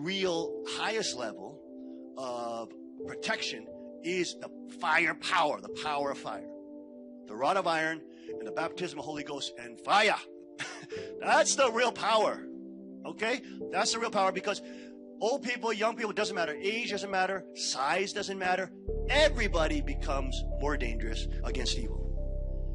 real highest level of protection is the fire power, the power of fire. The rod of iron and the baptism of Holy Ghost and fire. That's the real power. Okay? That's the real power, because old people, young people, doesn't matter. Age doesn't matter. Size doesn't matter. Everybody becomes more dangerous against evil.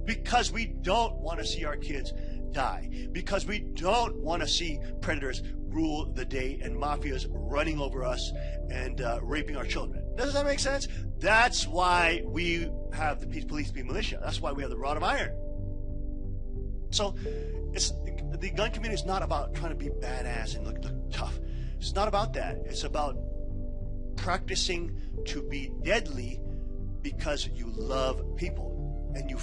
Because we don't want to see our kids die. Because we don't want to see predators rule the day and mafias running over us and raping our children. Does that make sense? That's why we have the police be militia. That's why we have the rod of iron. So the gun community is not about trying to be badass and look tough. It's not about that. It's about practicing to be deadly because you love people. And you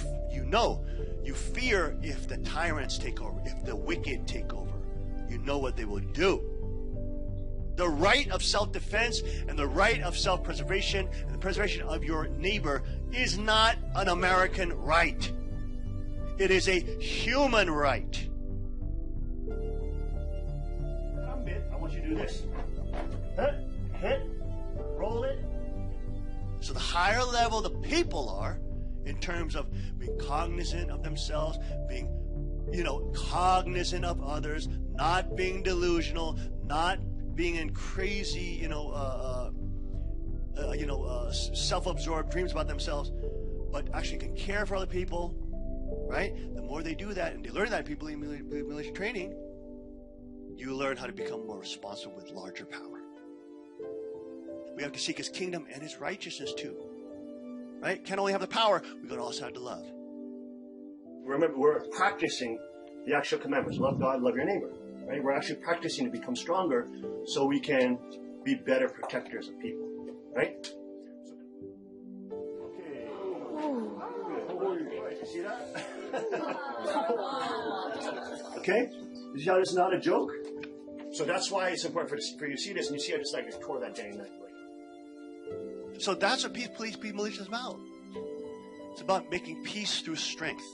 fear if the tyrants take over, if the wicked take over. You know what they will do. The right of self-defense and the right of self-preservation and the preservation of your neighbor is not an American right. It is a human right. I want you to do this. Hit, roll it. So the higher level the people are, in terms of being cognizant of themselves, being, cognizant of others, not being delusional, not being in crazy, self-absorbed dreams about themselves, but actually can care for other people, right? The more they do that, and they learn that people in militia training, you learn how to become more responsible with larger power. We have to seek His kingdom and His righteousness too. Right? Can't only have the power, we've got to also have the love. Remember, we're practicing the actual commandments. Love God, love your neighbor. Right? We're actually practicing to become stronger so we can be better protectors of people. Right? Okay. You see that? Okay? You see how this is not a joke? So that's why it's important for you to see this, and you see how just like tore that day and night. So that's what Police Be Militia is about. It's about making peace through strength.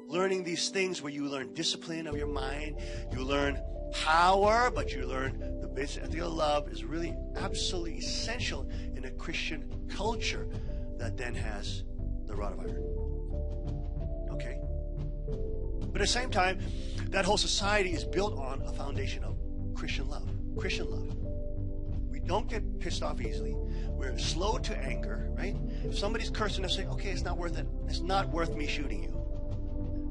Learning these things where you learn discipline of your mind, you learn power, but you learn the basic ethic of love is really absolutely essential in a Christian culture that then has the rod of iron. Okay? But at the same time, that whole society is built on a foundation of Christian love. Christian love. We don't get pissed off easily. We're slow to anger, right? If somebody's cursing us, say, okay, it's not worth it. It's not worth me shooting you.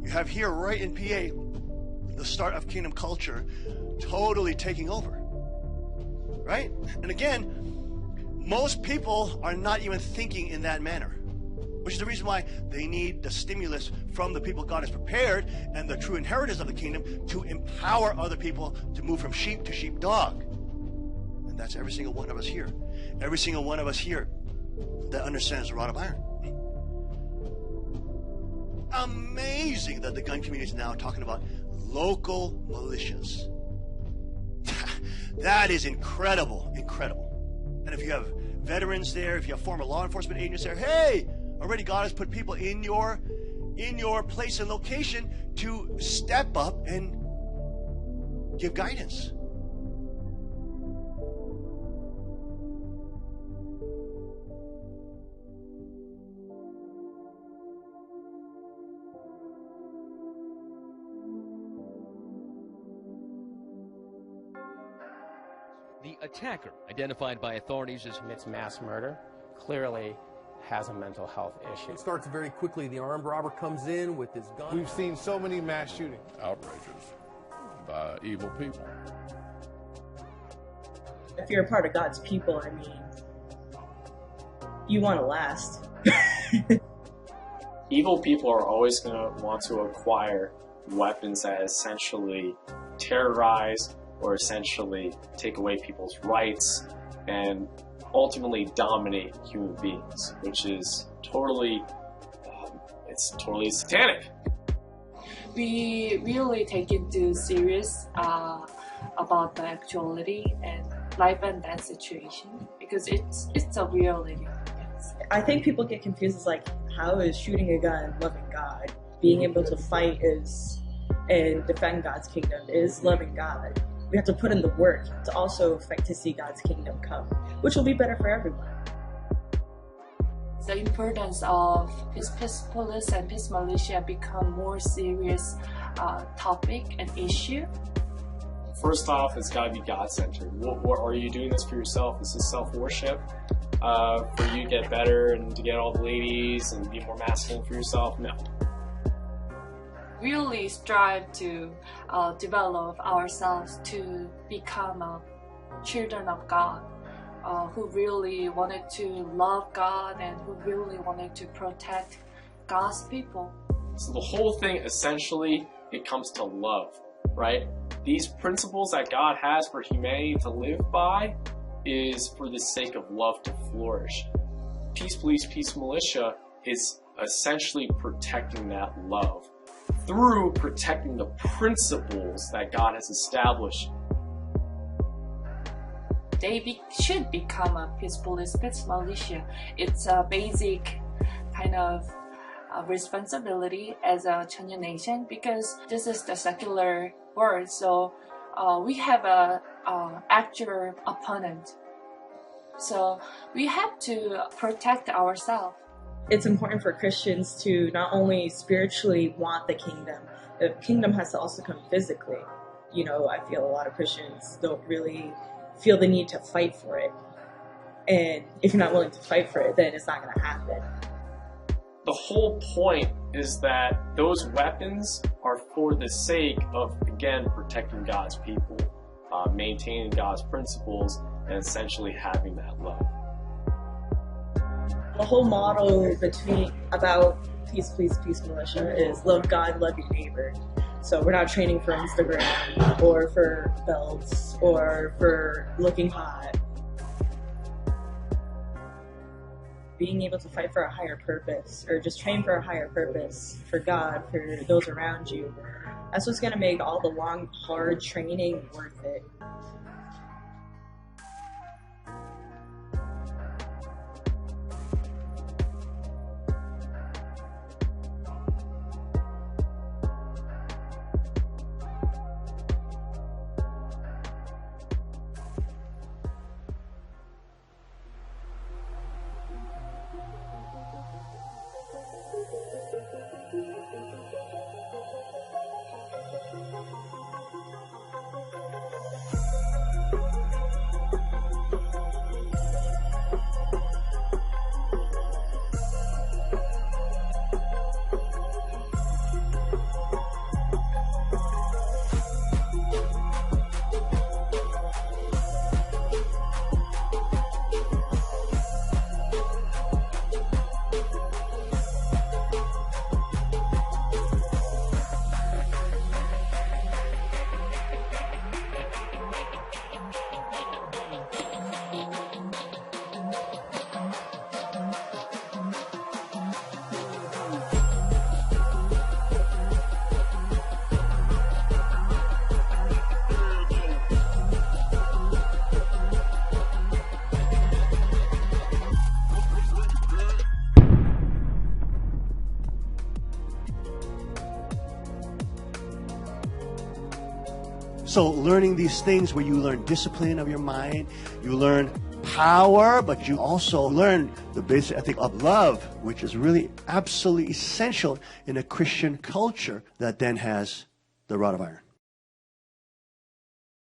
You have here, right in PA, the start of kingdom culture totally taking over, right? And again, most people are not even thinking in that manner, which is the reason why they need the stimulus from the people God has prepared and the true inheritors of the kingdom to empower other people to move from sheep to sheepdog. And that's every single one of us here. Every single one of us here that understands the rod of iron. Amazing that the gun community is now talking about local militias. That is incredible, incredible. And if you have veterans there, if you have former law enforcement agents there, hey, already God has put people in your place and location to step up and give guidance. The attacker, identified by authorities as commits mass murder, clearly has a mental health issue. It starts very quickly. The armed robber comes in with his gun. We've seen so many mass shootings. Outrages by evil people. If you're a part of God's people, I mean, you want to last. Evil people are always going to want to acquire weapons that essentially terrorize or essentially take away people's rights and ultimately dominate human beings, which is totally, it's totally satanic. We really take it too serious about the actuality and life and death situation because it's a real living. I think people get confused. It's like, how is shooting a gun loving God? Being able to fight is and defend God's kingdom is loving God. We have to put in the work to also fight to see God's kingdom come, which will be better for everyone. The importance of peace police and peace militia become more serious topic and issue. First off, it's got to be God-centered. What are you doing this for yourself? This is self-worship for you to get better and to get all the ladies and be more masculine for yourself? No. Really strive to develop ourselves to become children of God, who really wanted to love God and who really wanted to protect God's people. So the whole thing, essentially, it comes to love, right? These principles that God has for humanity to live by is for the sake of love to flourish. Peace police, peace militia is essentially protecting that love through protecting the principles that God has established. They should become a peace police, peace militia. It's a basic kind of responsibility as a Chinese nation, because this is the secular world. So we have a actual opponent. So we have to protect ourselves. It's important for Christians to not only spiritually want the kingdom has to also come physically. You know, I feel a lot of Christians don't really feel the need to fight for it. And if you're not willing to fight for it, then it's not going to happen. The whole point is that those weapons are for the sake of, again, protecting God's people, maintaining God's principles, and essentially having that love. The whole motto about peace, police, peace militia is love God, love your neighbor. So we're not training for Instagram or for belts or for looking hot. Being able to fight for a higher purpose, or just train for a higher purpose, for God, for those around you, that's what's going to make all the long, hard training worth it. So learning these things where you learn discipline of your mind, you learn power, but you also learn the basic ethic of love, which is really absolutely essential in a Christian culture that then has the rod of iron.